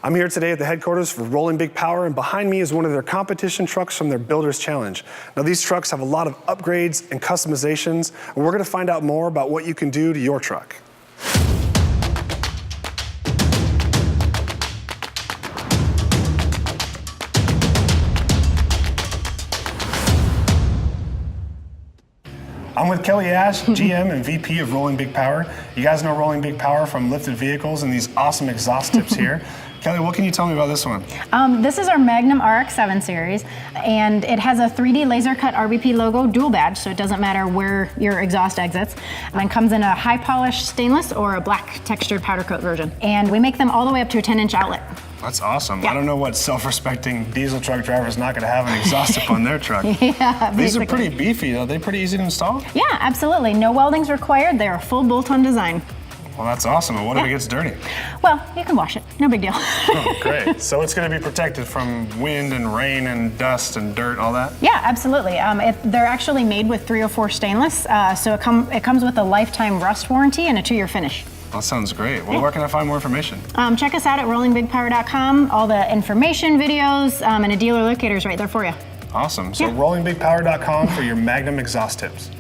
I'm here today at the headquarters for Rolling Big Power, and behind me is one of their competition trucks from their Builder's Challenge. Now, these trucks have a lot of upgrades and customizations, and we're going to find out more about what you can do to your truck. I'm with Kelly Ash, GM and VP of Rolling Big Power. You guys know Rolling Big Power from lifted vehicles and these awesome exhaust tips here. Kelly, what can you tell me about this one? This is our Magnum RX-7 series, and it has a 3D laser cut RBP logo dual badge, so it doesn't matter where your exhaust exits. And comes in a high polished stainless or a black textured powder coat version. And we make them all the way up to a 10-inch outlet. That's awesome. Yeah. I don't know what self-respecting diesel truck driver is not going to have an exhaust tip on their truck. Yeah, These are pretty beefy. Are they pretty easy to install? Yeah, absolutely. No welding's required. They're a full bolt-on design. Well, that's awesome. And what if it gets dirty? Well, you can wash it. No big deal. Oh, great. So it's going to be protected from wind and rain and dust and dirt, all that? Yeah, absolutely. They're actually made with 304 stainless, so it comes with a lifetime rust warranty and a 2-year finish. That sounds great. Well, where can I find more information? Check us out at rollingbigpower.com. All the information, videos, and a dealer locator is right there for you. Awesome. So rollingbigpower.com for your Magnum exhaust tips.